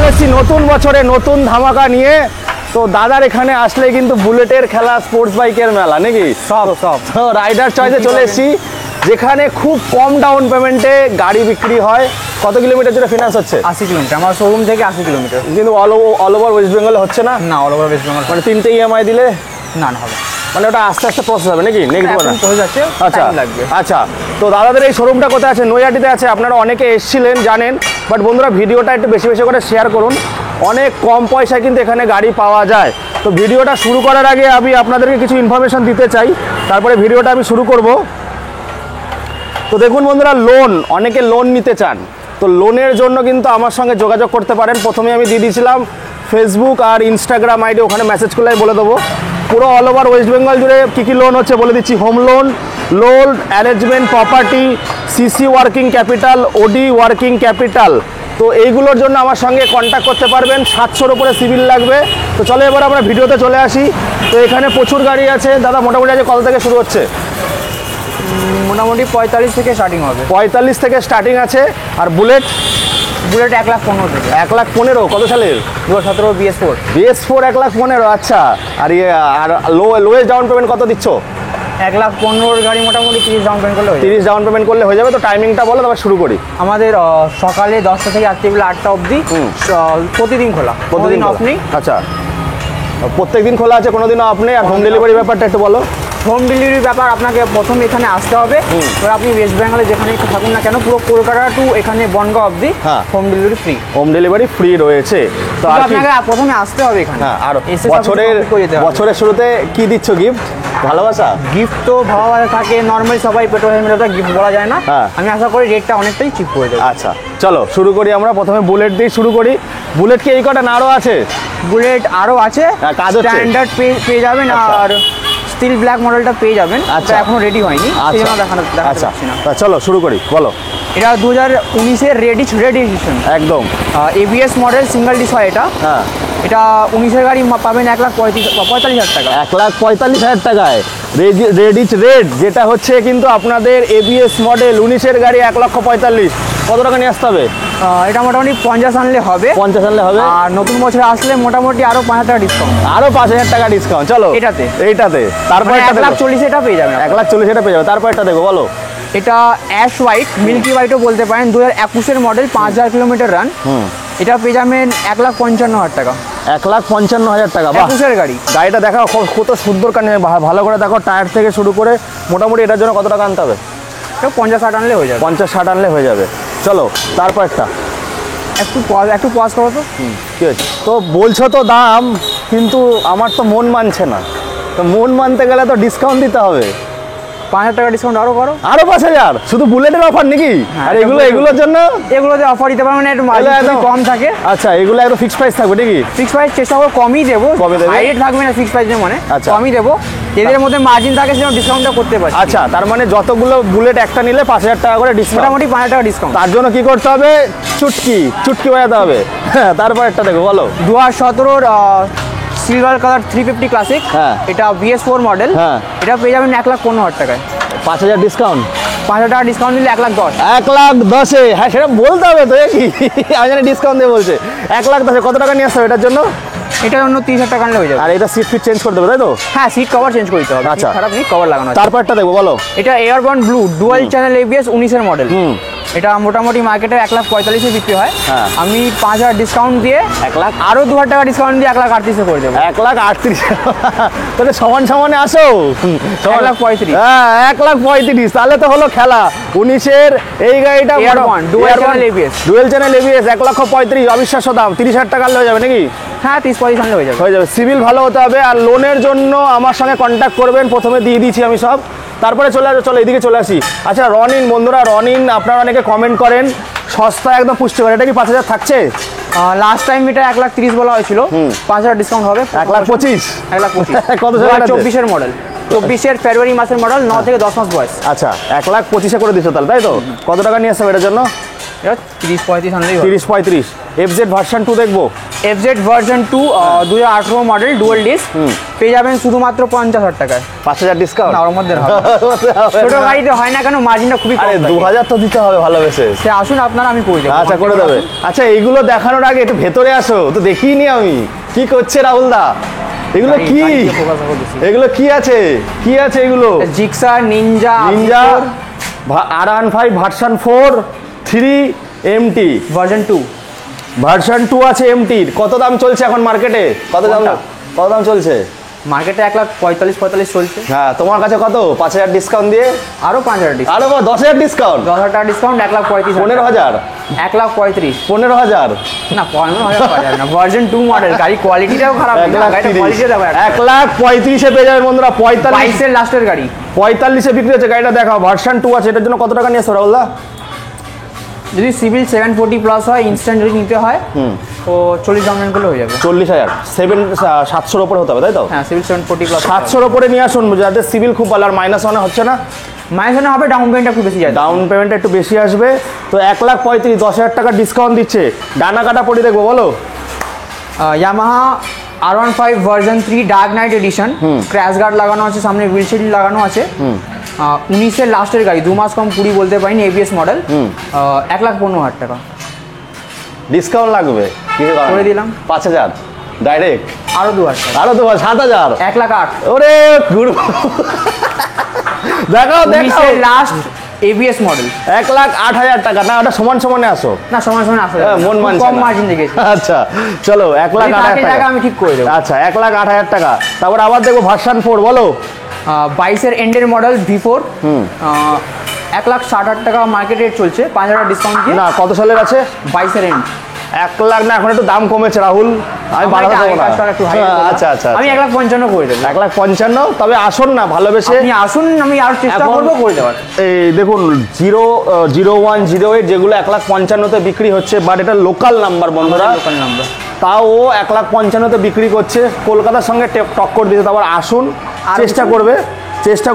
চলে এসেছি নতুন বছরে নতুন ধামাকা নিয়ে। তো দাদার এখানে আসলে কিন্তু বুলেটের খেলা, স্পোর্টস বাইকের মেলা নাকি সব তো রাইডার চয়েসে চলে এসেছি, যেখানে খুব কম ডাউন পেমেন্টে গাড়ি বিক্রি হয়। কত কিলোমিটার জুড়ে ফিনান্স হচ্ছে? 80 কিলোমিটার, আমার শোরুম থেকে 80 কিলোমিটার। কিন্তু অল ওভার ওয়েস্ট বেঙ্গলে হচ্ছে না? না, অল ওভার ওয়েস্ট বেঙ্গল মানে 3টে ইএমআই দিলে না হবে, মানে ওটা আস্তে আস্তে প্রসেস হবে নাকি? হয়ে যাচ্ছে, আচ্ছা টাইম লাগবে। আচ্ছা, তো দাদাদের এই শোরুমটা কোথায় আছে? নৈহাটিতে আছে। আপনারা অনেকে এসেছিলেন জানেন, বাট বন্ধুরা ভিডিওটা একটু বেশি বেশি করে শেয়ার করুন। অনেক কম পয়সায় কিন্তু এখানে গাড়ি পাওয়া যায়। তো ভিডিওটা শুরু করার আগে আমি আপনাদেরকে কিছু ইনফরমেশন দিতে চাই, তারপরে ভিডিওটা আমি শুরু করব। তো দেখুন বন্ধুরা, লোন, অনেকে লোন নিতে চান, তো লোনের জন্য কিন্তু আমার সঙ্গে যোগাযোগ করতে পারেন। প্রথমে আমি দিয়ে দিয়েছিলাম ফেসবুক আর ইনস্টাগ্রাম আইডি, ওখানে মেসেজ করলে বলে দেবো। পুরো অল ওভার ওয়েস্ট বেঙ্গল জুড়ে কী কী লোন হচ্ছে বলে দিচ্ছি। Home loan, loan arrangement, property, CC working capital, OD working capital. তো এইগুলোর জন্য আমার সঙ্গে কন্ট্যাক্ট করতে পারবেন। 700-র উপরে সিভিল লাগবে। তো চলো এবার আমরা ভিডিওতে চলে আসি। তো এখানে প্রচুর গাড়ি আছে দাদা। মোটামুটি আজ কত থেকে শুরু হচ্ছে? মোটামুটি 45 থেকে স্টার্টিং হবে। 45 থেকে স্টার্টিং আছে। আর বুলেট? বুলেট 1,15,000 থেকে। 1,15,000 কত সালের? 2017 BS4। BS4 1,15,000, আচ্ছা। আর আর লোয়েস্ট ডাউন পেমেন্ট কত দিচ্ছ? 1,15,000 গাড়ি মোটামুটি 30 ডাউন পেমেন্ট করলে 30 ডাউন পেমেন্ট করলে হয়ে যাবে। তো টাইমিংটা বলো, তারপর শুরু করি। আমাদের সকালে 10টা থেকে রাত্রিবেলা 8টা অবধি, প্রতিদিন খোলা, প্রতিদিন অফ নেই। আচ্ছা, প্রত্যেক দিন খোলা আছে, কোনোদিনও অফ নেই। আর হোম ডেলিভারি ব্যাপারটা একটু বলো। হোম ডেলিভারির ব্যাপার, আপনাকে প্রথমে এখানে আসতে হবে। এবার আপনি ওয়েস্ট বেঙ্গলে যেখানে থাকুন না কেন, পুরো কলকাতা টু এখানে বনগাঁ অবধি home delivery free. Home delivery free রয়েছে। তো আপনাকে প্রথমে আসতে হবে এখানে। হ্যাঁ, আর বছরের শুরুতে কি দিচ্ছ গিফট? ভালোবাসা গিফট তো ভালোবাসা থাকে, নর্মালি সবাই পেট্রোল হেলমেটটা গিফট বলা যায় না। আমি আশা করি রেটটা অনেকটাই চিপ করে দেবো। আচ্ছা চলো শুরু করি আমরা। প্রথমে বুলেট দিয়ে শুরু করি। বুলেট কি এই কটা না আরও আছে? বুলেট আরও আছে, স্ট্যান্ডার্ড পেয়ে যাবেন, আর স্টিল ব্ল্যাক মডেলটা পেয়ে যাবেন। আচ্ছা, এখনো রেডি হয়নি, সেই জন্য দেখাতে পারছি না। চলো শুরু করি, বলো। এটা 2019-এর রেড এডিশন, একদম ABS মডেল, সিঙ্গেল ডিস হয় এটা। হ্যাঁ, এটা 19-এর গাড়ি পাবেন 1,45,000 টাকা। 1,45,000 টাকায় রেড, যেটা হচ্ছে কিন্তু আপনাদের ABS মডেল 19-এর গাড়ি 1,45,000। কত টাকা নিয়ে আসতে হবে? এটা মোটামুটি 50 আনলে হবে। 50 আনলে হবে। আর নতুন বছরে আসলে মোটামুটি আরো 5,000 টাকা ডিসকাউন্ট। আরো 5,000 টাকা ডিসকাউন্ট। চলো এইটাতে তারপর 1,40,000 এটা পেয়ে যাবেন। 1,40,000 এটা পেয়ে যাবে। তারপর এটা দেখো, বলো। এটা অ্যাশ হোয়াইট, মিল্কি হোয়াইটও বলতে পারেন, 2021-এর মডেল, 5,000 কিলোমিটার রান। এটা পেয়ে যাবেন 1,55,000 টাকা। 1,55,000 টাকা। 21-এর গাড়ি। গাড়িটা দেখাও কত সুন্দর, কারণ ভালো করে দেখো, টায়ার থেকে শুরু করে মোটামুটি এটার জন্য কত টাকা আনতে হবে? 50-60 আনলে হয়ে যাবে। 50-60 আনলে হয়ে যাবে। চলো তারপর একটু পজ করো তো। কি হয়েছে? তো বলছো তো দাম, কিন্তু আমার তো মন মানছে না। তো মন মানতে গেলে তো ডিসকাউন্ট দিতে হবে। 5,000 টাকা ডিসকাউন্ট আরো করো। আরো 5,000 শুধু বুলেটের অফার নাকি? আর এগুলোর জন্য এগুলোতে অফার দিতে পারবেন, একটু কম থাকে। আচ্ছা, এগুলো একদম ফিক্সড প্রাইস থাকবে নাকি? ফিক্সড প্রাইস চেষ্টা করবো কমই দেবো, হাই রেট থাকবে না ফিক্সড প্রাইস, মানে কমই দেবো। এদের মধ্যে মার্জিন থাকে, সেজন্য ডিসকাউন্টটা করতে পারি। আচ্ছা, তার মানে যতগুলো বুলেট একটা নিলে 5,000 টাকা করে ডিসকাউন্ট, মোটামুটি 5,000 টাকা ডিসকাউন্ট। তার জন্য কি করতে হবে? চুটকি বাজাতে হবে। তারপর একটা দেখো, বলো। 2017-র সিলভার কালার 350 ক্লাসিক, এটা BS4 মডেল। এটা পেয়ে যাবেন 1,15,000 টাকায়। 5,000 ডিসকাউন্ট। 5,000 টাকা ডিসকাউন্ট দিলে 1,10,000। 1,10,000? হ্যাঁ, সেটা বলতে হবে তো। আমি জানি ডিসকাউন্ট দিয়ে বলছে। 1,10,000 কত টাকা নিয়ে আসতে হবে এটার জন্য? এটার জন্য 30,000 টাকা আনলে হয়ে যাবে। আর এটা সিট ফিট চেঞ্জ করে দেবে, তাই তো? হ্যাঁ, সিট কভার চেঞ্জ করতে হবে। আচ্ছা, খারাপ নেই, কভার লাগানো আছে। তারপর একটা দেখবো, বলো। এটা airborne blue dual channel ABS 19-এর মডেল। এটা মোটামুটি মার্কেটে 1,45,000 বিক্রি হয়। আমি 5,000 ডিসকাউন্ট দিয়ে 1,00,000, আরো 2,000 টাকা ডিসকাউন্ট দিয়ে 1,38,000 করে দেবো। 1,38,000? তাহলে সমানে আসো। 1,35,000। হ্যাঁ, 1,35,000। তাহলে তো হলো খেলা। 19-এর এই গাড়িটা ডুয়াল চ্যানেল ABS 1,35,000, অবিশ্বাস্য দাম। 30,000 টাকা আনলে হয়ে যাবে নাকি? হ্যাঁ, 30-35 আনলে হয়ে যাবে। সিভিল ভালো হতে হবে। আর লোনের জন্য আমার সঙ্গে কন্ট্যাক্ট করবেন, প্রথমে দিয়ে দিয়েছি আমি সব। তারপরে চলো এদিকে চলে আসি। আচ্ছা, রনিন বন্ধুরা, রনিন আপনারা অনেকে কমেন্ট করেন সস্তা একদম পুষ্টিকর, এটা কি 5,000 থাকছে? লাস্ট টাইম এটা 1,30,000 বলা হয়েছিল। 5,000 ডিসকাউন্ট হবে। 1,25,000? 1,25,000 কত? 24-এর মডেল, 24-এর ফেব্রুয়ারি মাসের মডেল, 9 থেকে 10 মাস বয়স। আচ্ছা, 1,25,000 করে দিচ্ছ তাহলে, তাই তো? কত টাকা নিয়ে আসতে হবে এটার জন্য? এটা 30-35 আনলেই 30-35। FZ ভার্সন 2 দেখবো। FZ version 2 2018 model dual disk পেয়ে যাবেন শুধুমাত্র 50,000 টাকায়। 5,000 ডিসকাউন্ট? না, ওর মধ্যে হবে না। ছোট গাড়িতে হয় না কেন, মার্জিনটা খুবই কম আরে থাকে। 2000 তো দিতে হবে ভালোবেসে। সে আসুন আপনারা, আমি করে দেবো। আচ্ছা করে দেবে। আচ্ছা এইগুলো দেখানোর আগে একটু ভেতরে আসো, তো দেখিনি আমি কি করছে রাহুল দা। এগুলো কি, এগুলো কি আছে, কি আছে এগুলো? Gixxer, Ninja R15 version 4 3 MT version 2 version 2 আছে MT-র। কত দাম চলছে এখন মার্কেটে? কত দাম চলছে মার্কেটে? 1,45,45 চলছে। হ্যাঁ, তোমার কাছে কত? 5,000 ডিসকাউন্ট দিয়ে আরো 5,000 ডিসকাউন্ট, আরো 10,000 ডিসকাউন্ট, 10,000 টাকা ডিসকাউন্ট, 1,35,000। 15,000 1,35,000 15,000 না, 15,000 না, ভার্সন 2 মডেল গাড়ি, কোয়ালিটিটাও খারাপ না, গাড়িটা কোয়ালিটি দেখো। 1,35,000 পেয়ে যাবেন বন্ধুরা। 22 এর লাস্টের গাড়ি, 45 বিক্রি হচ্ছে গাড়িটা। দেখাও ভার্সন 2 আছে, এটার জন্য কত টাকা নিয়ে আসছো রাহুল দা? যদি সিভিল 740 প্লাস হয়, ইনস্ট্যান্ট যদি নিতে হয় তো 40 ডাউন পেমেন্ট করলে হয়ে যাবে। 40,000 700-র উপরে হতে হবে, তাই তো? হ্যাঁ, সিভিল 740 প্লাস 700-র উপরে নিয়ে আসুন, যাতে সিভিল খুব ভালো। আর -1 হচ্ছে না? মাইনাস হবে, ডাউন পেমেন্টটা একটু বেশি যায়। ডাউন পেমেন্টটা একটু বেশি আসবে। তো 1,35,000, 10,000 টাকা ডিসকাউন্ট দিচ্ছে। ডানা কাটা পড়ি দেখবো, বলো। Yamaha R15 version 3 dark knight edition, crash guard লাগানো আছে, সামনে হুইলশিল্ড লাগানো আছে। 19 এর লাস্টের গাড়ি, 2 মাস কম 20 বলতে পারিনি, ABS মডেল। 1,15,000 টাকা ডিসকাউন্ট লাগবে, কিছু করে দিলাম। 5,000 ডাইরেক্ট, আরো 2,000 টাকা, আরো 7,000, 1,08,000। ওরে গুড। দেখাও 19 এর লাস্ট ABS মডেল, 1,08,000 টাকা। না, ওটা সমান সমানে আসো না, সমান আসলে মন মানছে কম না। মার্জিন দেখেছি। আচ্ছা চলো, 1,08,000 টাকা আমি ঠিক করে দেবো। আচ্ছা 1,08,000 টাকা। তারপর আবার দেখবো ভার্সন 4, বলো। 22 এর এন্ডের মডেল V4, 1,60,000 টাকা মার্কেট রেট চলছে, 5,000 ডিসকাউন্ট দিয়ে। না, কত সালের আছে? 22 এর এন্ড। 1,00,000 না, এখন একটু দাম কমেছে রাহুল, আমি বাড়াতে দেবো না। আচ্ছা আচ্ছা, আমি 1,55,000 করে দেবো। 1,55,000। তবে আসুন না, ভালোবেসে আপনি আসুন, আমি আর চেষ্টা করবো করে দেওয়ার। এই দেখুন 01, 08 যেগুলো 1,55,000-তে বিক্রি হচ্ছে, বাট এটা লোকাল নাম্বার বন্ধুরা, লোকাল নাম্বার, তাও ও 1,55,000-তে বিক্রি করছে, কলকাতার সঙ্গে টক্কর দিতে। তারপর আসুন, চেষ্টা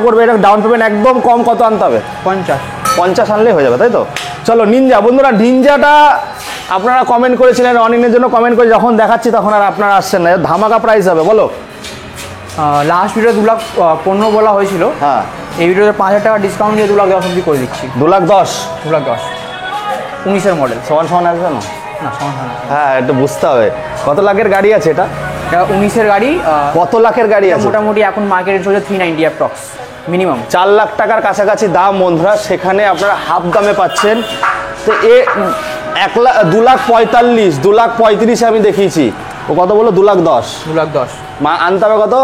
করবে। এটা ডাউন পেমেন্ট একদম কম, কত আনতে হবে? 50 আনলেই হয়ে যাবে, তাই তো? চলো নিনজা বন্ধুরা, নিনজাটা আপনারা কমেন্ট করেছিলেন, অনিনের জন্য কমেন্ট করে, যখন দেখাচ্ছি তখন আর আপনারা আসছেন না। ধামাকা প্রাইস হবে, বলো। লাস্ট ভিডিও 2,15,000 বলা হয়েছিল। হ্যাঁ, এই ভিডিওতে 5,000 টাকা ডিসকাউন্ট দিয়ে 2,10,000 অবধি করে দিচ্ছি। 2,10,000 2,10,000 19 এর মডেল, সমান আসবে না? না, সমান। হ্যাঁ, একটু বুঝতে হবে কত লাখের গাড়ি আছে এটা। এটা 19 এর গাড়ি। কত লাখের গাড়ি আছে? মোটামুটি এখন মার্কেটে চলছে 390 অ্যাপ্রক্স, মিনিমাম 4 লাখ টাকার কাছাকাছি দাম বন্ধুরা, সেখানে আপনারা হাফ দামে পাচ্ছেন। তো 2,45,000, 2,35,000 আমি দেখিয়েছি। ও কত বলো? 2,10,000। 2,10,000 আনতে হবে কত?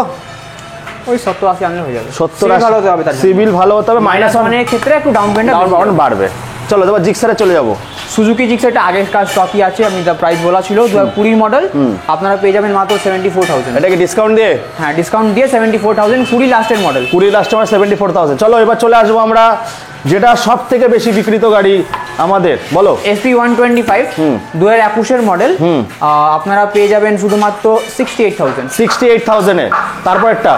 ওই 70-80 আনলে হয়ে যাবে। 70-80 ভালো হতে হবে, তার সিভিল ভালো হতে হবে, -1 ক্ষেত্রে একটু ডাউন পেমেন্ট বাড়বে। চলো এবার জিক্সারে চলে যাবো। সুজুকি জিক্সারটা আগেরকার স্টকই আছে, আমি দা প্রাইস বলা ছিল 2020 মডেল, আপনারা পেয়ে যাবেন মাত্র 74,000। এটা কি ডিসকাউন্ট দিয়ে? হ্যাঁ, ডিসকাউন্ট দিয়ে 74,000, 20 লাস্টের মডেল, 20 লাস্টের 74,000। চলো এবার চলে আসবো আমরা যেটা সব থেকে বেশি বিক্রিত গাড়ি আমাদের, বলো। SP 125 2021 এর মডেল, আপনারা পেয়ে যাবেন শুধুমাত্র 68,000। 68,000-এ। তারপর একটা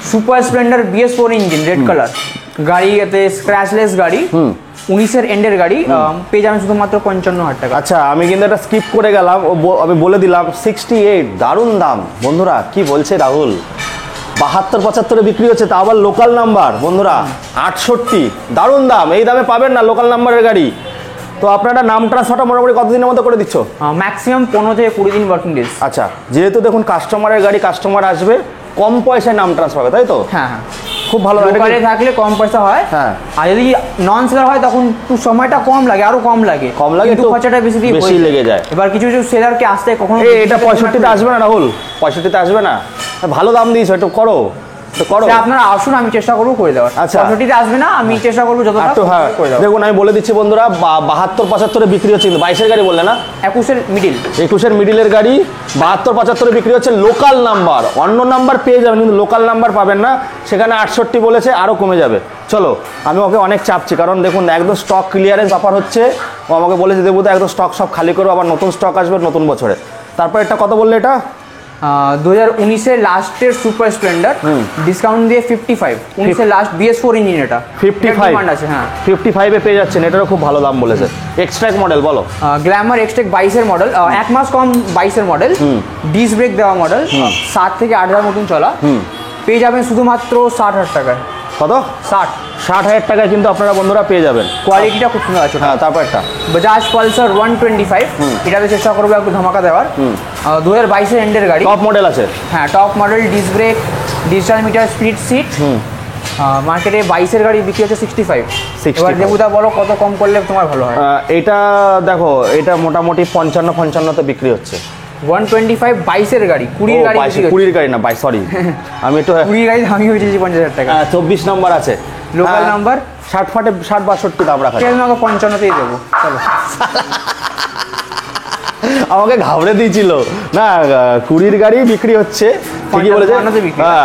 super Splendor BS4 engine, red colour গাড়ি, এতে স্ক্র্যাচলেস গাড়ি, 19 এর এন্ডের গাড়ি, পেয়ে যাবেন শুধুমাত্র 55,000 টাকা। আচ্ছা, আমি কিন্তু এটা স্কিপ করে গেলাম, আমি বলে দিলাম 68, দারুণ দাম বন্ধুরা। কি বলছে রাহুল? 72-75-এ বিক্রি হচ্ছে, তা আবার লোকাল নাম্বার বন্ধুরা। 68, দারুণ দাম। এই দামে পাবেন না লোকাল নাম্বারের গাড়ি। তো আপনারা নাম ট্রান্সফারটা মোটামুটি কতদিনের মধ্যে করে দিচ্ছ? ম্যাক্সিমাম 15 থেকে 20 দিন ওয়ার্কিং ডেজ। আচ্ছা, যেহেতু দেখুন কাস্টমারের গাড়ি, কাস্টমার আসবে, কম পয়সায় নাম ট্রান্সফার হবে, তাই তো? হ্যাঁ হ্যাঁ, খুব ভালো। লোকালে থাকলে কম পয়সা হয়। হ্যাঁ, আর যদি নন সেলার হয় তখন একটু সময়টা কম লাগে, আরো কম লাগে, কিন্তু খরচাটা বেশি লেগে যায়। এবার কিছু কিছু সেলারকে আসতে কখনো এটা 65-তে আসবে না রাহুল, 65-তে আসবে না। ভালো দাম দিয়েছো, একটু করো। আপনারা আসুন, আমি চেষ্টা করবো করে দেওয়ার। আচ্ছা, 65-তে আসবে না, আমি চেষ্টা করবো যতটা করে দেওয়ার। দেখুন আমি বলে দিচ্ছি বন্ধুরা, 72-75-এ বিক্রি হচ্ছে, কিন্তু 22-এর গাড়ি বললে না? 21-এর মিডিল, 21-এর মিডিলের গাড়ি 72-75-এ বিক্রি হচ্ছে, লোকাল নাম্বার। অন্য নাম্বার পেয়ে যাবেন, কিন্তু লোকাল নাম্বার পাবেন না। সেখানে 68 বলেছে, আরও কমে যাবে। চলো, আমি ওকে অনেক চাপছি, কারণ দেখুন একদম স্টক ক্লিয়ারেন্স অফার হচ্ছে। ও আমাকে বলেছে দেবো তো একদম স্টক সব খালি করবো, আবার নতুন স্টক আসবে নতুন বছরে। তারপর এটা কত বললে? এটা 2019-এর লাস্টের সুপার স্প্লেন্ডার ডিসকাউন্ট দিয়ে 55, 19-এর লাস্ট BS4 ইঞ্জিন এটা 55 ডিমান্ড আছে। হ্যাঁ 55-এ পেয়ে যাচ্ছেন, এটারও খুব ভালো দাম বলেছে। এক্সট্রাক মডেল বলো। গ্ল্যামার এক্সটেক 22-এর মডেল, 1 মাস কম 22-এর মডেল, ডিস্ক ব্রেক দেওয়া মডেল, 7 থেকে 8,000 মতন চলা, পেয়ে যাবেন শুধুমাত্র 60,000 টাকায়। কত? 60,000 টাকায় কিন্তু আপনারা বন্ধুরা পেয়ে যাবেন। কোয়ালিটিটা খুব সুন্দর আছে। হ্যাঁ তারপর একটা বাজাজ পালসার 125, এটাতে চেষ্টা করবো একটু ধামাকা দেওয়ার। 2022-এর এন্ডের গাড়ি, টপ মডেল আছে। হ্যাঁ top model, disc brake, digital meter, speed seat. মার্কেটে 22-এর গাড়ি বিক্রি হচ্ছে 65। এবার দেবুদা বলো কত কম করলে তোমার ভালো হয়? এটা দেখো, এটা মোটামুটি 55-55তে বিক্রি হচ্ছে। 125 22-এর গাড়ি, 20-এর গাড়ি, 20-এর গাড়ি না ভাই, সরি আমি একটু 20 গাড়ি আমি হয়েছি 50,000 টাকা। 24 নম্বর আছে, লোকাল নাম্বার, 60-62 দাম রাখা। তেল আমাকে 55তেই দেবো, চলো। আমাকে ঘাবড়ে দিয়েছিল না, 20-এর গাড়ি বিক্রি হচ্ছে ঠিকই বলেছে।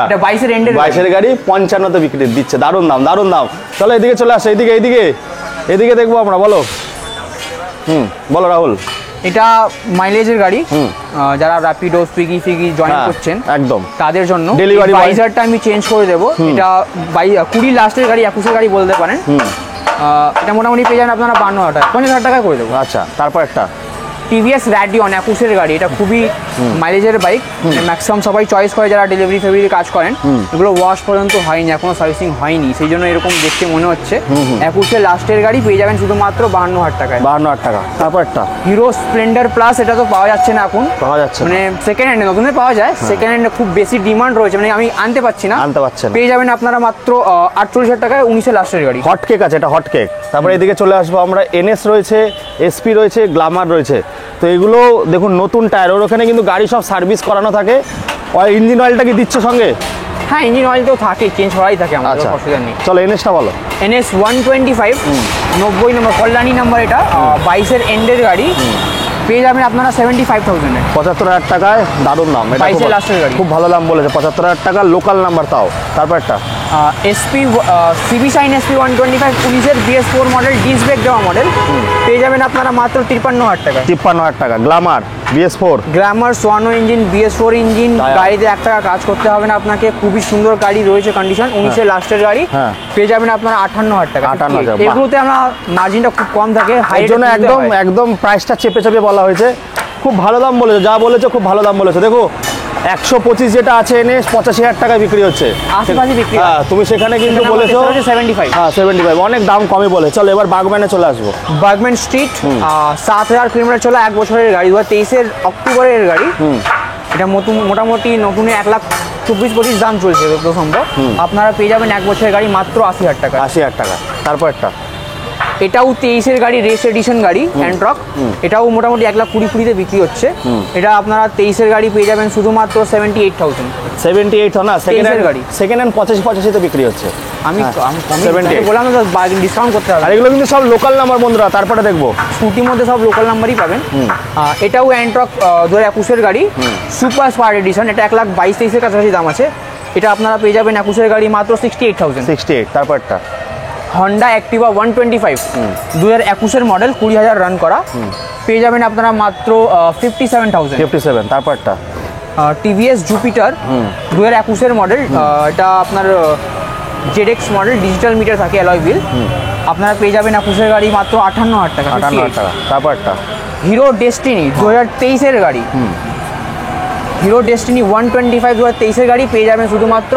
এটা 22-এর এন্ডের 22-এর গাড়ি 55তে বিক্রি দিচ্ছে। দারুণ দাম, দারুণ দাম। চলো এদিকে চলে আসো, এদিকে দেখবো আমরা। বলো বলো রাহুল। এটা মাইলেজের গাড়ি, যারা র্যাপিডো, সুইগি জয়েন করছেন একদম তাদের জন্য ডেলিভারি ভাইজারটা আমি চেঞ্জ করে দেবো। এটা 20 লাস্টের গাড়ি, 21-এর গাড়ি বলতে পারেন। এটা মোটামুটি পেয়ে যাবেন আপনারা 52,000 টাকা, 50,000 টাকায় করে দেবো। আচ্ছা তারপর একটা টিভিএস র্যাডিয়ন 21-এর গাড়ি, এটা খুবই মাইলেজের বাইক, ম্যাক্সিমাম সবাই চয়েস করে যারা ডেলিভারি ফেভারি কাজ করেন। এগুলো ওয়াশ পর্যন্ত হয়নি, এখনো সার্ভিসিং হয়নি, সেই জন্য এরকম দেখতে মনে হচ্ছে। 21-এর লাস্টের গাড়ি পেয়ে যাবেন শুধুমাত্র 52,000 টাকায়। 52,000 টাকা। তারপর একটা হিরো স্প্লেন্ডার প্লাস, এটা তো পাওয়া যাচ্ছে না এখন, পাওয়া যাচ্ছে মানে সেকেন্ড হ্যান্ডে, নতুনে পাওয়া যায়, সেকেন্ড হ্যান্ডে খুব বেশি ডিমান্ড রয়েছে, মানে আমি আনতে পারছি না। পেয়ে যাবেন আপনারা মাত্র 48,000 টাকায় 19-এর লাস্টের গাড়ি। হট কেক আছে, এটা হট কেক। তারপরে এদিকে চলে আসবো আমরা, NS রয়েছে, SP রয়েছে, গ্ল্যামার রয়েছে। তো এগুলো দেখুন নতুন টায়ার, ওর ওখানে কিন্তু গাড়ি সব সার্ভিস করানো থাকে। ইঞ্জিন অয়েলটা কি দিচ্ছে সঙ্গে? হ্যাঁ ইঞ্জিন অয়েল তো থাকে, চেঞ্জ হওয়াই থাকে আমাদের, অসুবিধা নেই। চলো NSটা বলো। NS 125, 90 নম্বর কল্যাণী নাম্বার, এটা 22-এর এন্ডের গাড়ি, পেয়ে যাবেন আপনারা 75,000-এ, 75,000 টাকায়। দারুণ দাম, 22-এর লাস্টের গাড়ি, খুব ভালো দাম বলেছে। 75,000 টাকা, লোকাল নাম্বার তাও। তারপর একটা SP CB শাইন SP 125, 19-এর BS4 মডেল, ডিস্ক ব্রেক দেওয়া মডেল, পেয়ে যাবেন আপনারা মাত্র 53,000 টাকা। 53,000 টাকা। গ্ল্যামার BS4, গ্ল্যামার সোয়ানো ইঞ্জিন, BS4 ইঞ্জিন, গাড়িতে 1 টাকা কাজ করতে হবে না আপনাকে, খুবই সুন্দর গাড়ি রয়েছে কন্ডিশন, 19-এর লাস্টের গাড়ি, পেয়ে যাবেন আপনারা 58,000 টাকা। 58,000। এগুলোতে আমরা মার্জিনটা খুব কম থাকে, এর জন্য একদম প্রাইসটা চেপে বলা হয়েছে। খুব ভালো দাম বলেছে, যা বলেছে খুব ভালো দাম বলেছে। দেখো 125 যেটা আছে NS 85,000 টাকায় বিক্রি হচ্ছে, আশেপাশে বিক্রি। হ্যাঁ তুমি সেখানে কিন্তু বলেছো 75। হ্যাঁ 75, অনেক দাম কমই বলে। চলো এবার বাগম্যানে চলে আসবো। বাগম্যান স্ট্রিট 7,000 কিলোমিটার চলা, 1 বছরের গাড়ি, 2023-এর অক্টোবরের গাড়ি। এটা মোটামুটি নতুনে 1,24,25 দাম চলছে যত সম্ভব। আপনারা পেয়ে যাবেন 1 বছরের গাড়ি মাত্র 80,000 টাকা। 80,000 টাকা। তারপর একটা, এটাও 23-এর গাড়ি, রেস এডিশন গাড়ি, হ্যান্ডট্রক, এটাও মোটামুটি 1,20,000-তে বিক্রি হচ্ছে। এটা আপনারা 23-এর গাড়ি পেয়ে যাবেন শুধুমাত্র 78,000। 78 না, সেকেন্ড হ্যান্ড গাড়ি, সেকেন্ড হ্যান্ড 85-85-তে বিক্রি হচ্ছে। আমি বললাম ডিসকাউন্ট করতে হবে। আর এগুলো কিন্তু সব লোকাল নাম্বার বন্ধুরা। তারপরে দেখবো স্কুটির মধ্যে সব লোকাল নাম্বারই পাবেন। এটাও হ্যান্ডট্রক 2021-এর গাড়ি, সুপার স্পার এডিশন, এটা 1,22,000-23,000-এর কাছাকাছি দাম আছে। এটা আপনারা পেয়ে যাবেন 21-এর গাড়ি মাত্র 68,000। 68। তারপর একটা হন্ডা অ্যাক্টিভা 125, 2021-এর মডেল, 20,000 রান করা, পেয়ে যাবেন আপনারা মাত্র 57,000। 57। তারপর একটা টিভিএস জুপিটার 2021-এর মডেল, এটা আপনার ZX মডেল, ডিজিটাল মিটার থাকে, অ্যালয় হুইল, আপনারা পেয়ে যাবেন 21-এর গাড়ি মাত্র 58,000 টাকা। 58,000 টাকা। তারপর একটা হিরো ডেস্টিনি 2023-এর গাড়ি, হিরো ডেস্টিনি 125 2023-এর গাড়ি, পেয়ে যাবেন শুধুমাত্র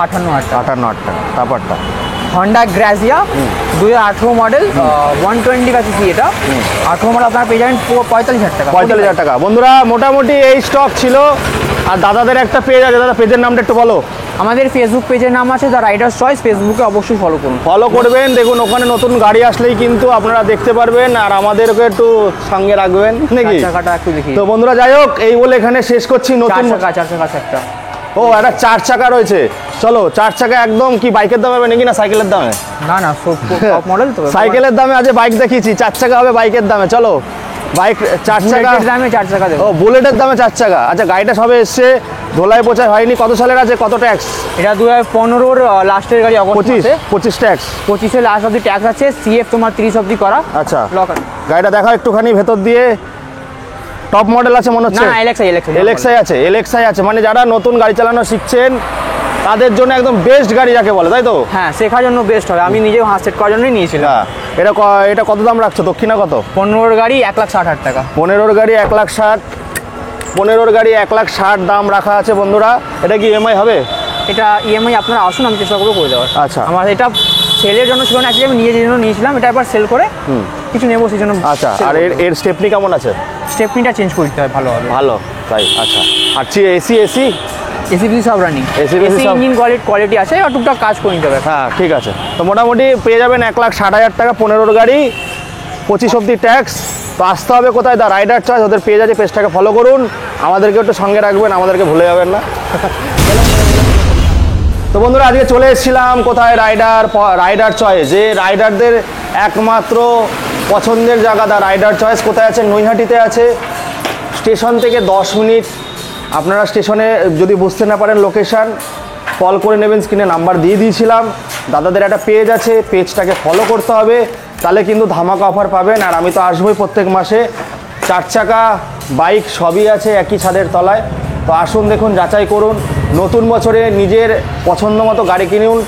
58,000 টাকা। 58,000 টাকা। তারপরটা হন্ডা গ্রাজিয়া 2018 মডেল, 125 সিসি, এটা 18 মডেল, আপনারা পেয়ে যাবেন 45,000 টাকা। 45,000 টাকা। বন্ধুরা মোটামুটি এই স্টক ছিল। আর দাদাদের একটা পেজ আছে, দাদা পেজের নামটা একটু বলো। আমাদের ফেসবুক পেজের নাম আছে দ্য রাইডার্স চয়েস, ফেসবুকে অবশ্যই ফলো করুন। ফলো করবেন, দেখুন ওখানে নতুন গাড়ি আসলেই কিন্তু আপনারা দেখতে পারবেন, আর আমাদেরকে একটু সঙ্গে রাখবেন নাকি। চাকাটা একটু দেখি। তো বন্ধুরা যাই হোক, এই বলে এখানে শেষ করছি। নতুন 4 চাকা একটা, ও একটা 4 চাকা রয়েছে। চলো 4 চাকা একদম কি বাইকের দামে হবে নাকি না সাইকেলের দামে? না টপ মডেল তো, সাইকেলের দামে আজ বাইক দেখিয়েছি, 4 চাকা হবে বাইকের দামে। চলো বাইক 4 চাকা দামে 4 চাকা দেবো। ও বুলেটের দামে 4 চাকা। আচ্ছা গাড়িটা সবে এসছে, ধোলাই পোছাই হয়নি। কত সালের আছে, কত ট্যাক্স? এটা 2015-র লাস্টের গাড়ি, অগস্ট মাসে। 25 ট্যাক্স। 25-এর লাস্ট অবধি ট্যাক্স আছে, CF তোমার 30 অবধি করা। আচ্ছা গাড়িটা দেখাও একটুখানি ভেতর দিয়ে। টপ মডেল আছে মনে হচ্ছে? না এলএক্সআই এলএক্সআই আছে, এলএক্সআই আছে, মানে যারা নতুন গাড়ি চালানো শিখছেন তাদের জন্য একদম বেস্ট গাড়ি যাকে বলে, তাই তো? হ্যাঁ, শেখার জন্য বেস্ট হবে। আমি নিজেও হাত সেট করার জন্যই নিয়েছিলাম। হ্যাঁ, এটা কত দাম রাখছো? দক্ষিণা কত? 15 গাড়ি 1,60,000 টাকা। 15 গাড়ি 1,60,000, 15 গাড়ি 1,60,000 দাম রাখা আছে বন্ধুরা। এটা কি ইএমআই হবে? এটা ইএমআই আপনারা আসুন, আমি চেষ্টা করবো করে দেওয়ার। আচ্ছা। আমার এটা সেলের জন্য ছিল না, অ্যাকচুয়ালি আমি নিজের জন্য নিয়েছিলাম, এটা এবার সেল করে কিছু নেবো সেই জন্য। আচ্ছা, আর এর স্টেপনি কেমন আছে? স্টেপনিটা চেঞ্জ করতে হয়, ভালো হবে। ভালো, তাই? আচ্ছা, আর এসি এসিবিসি সব রানিং, AC এসি সব- ইঞ্জিন কোয়ালিটি আছে, আর টুকটাক কাজ করে নিতে হবে। হ্যাঁ, ঠিক আছে। তো মোটামুটি পেয়ে যাবেন 1,60,000 টাকা, 15 গাড়ি, 25 অব্দি ট্যাক্স। তো আসতে হবে কোথায়? দা রাইডার চয়েস, ওদের পেজ আছে, পেজটাকে ফলো করুন, আমাদেরকে একটু সঙ্গে রাখবেন, আমাদেরকে ভুলে যাবেন না। তো বন্ধুরা, আজকে চলে এসেছিলাম কোথায়? রাইডার চয়েস, যে রাইডারদের একমাত্র পছন্দের জায়গা। দা রাইডার চয়েস কোথায় আছে? নৈহাটিতে আছে। স্টেশন থেকে 10 মিনিট। আপনারা স্টেশনে যদি বুঝতে না পারেন লোকেশান, কল করে নেবেন, স্ক্রিনে নাম্বার দিয়ে দিয়েছিলাম। দাদাদের একটা পেজ আছে, পেজটাকে ফলো করতে হবে, তাহলে কিন্তু ধামাকা অফার পাবেন। আর আমি তো আসবোই প্রত্যেক মাসে, 4 চাকা বাইক সবই আছে একই ছাদের তলায়। তো আসুন, দেখুন, যাচাই করুন, নতুন বছরে নিজের পছন্দ মতো গাড়ি কিনুন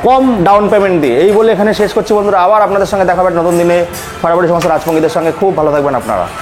কম ডাউন পেমেন্ট দিয়ে। এই বলে এখানে শেষ করছি বন্ধুরা, আবার আপনাদের সঙ্গে দেখা হবে নতুন দিনে, ফটাফটি সমস্ত রাজপঙ্গীদের সঙ্গে। খুব ভালো থাকবেন আপনারা।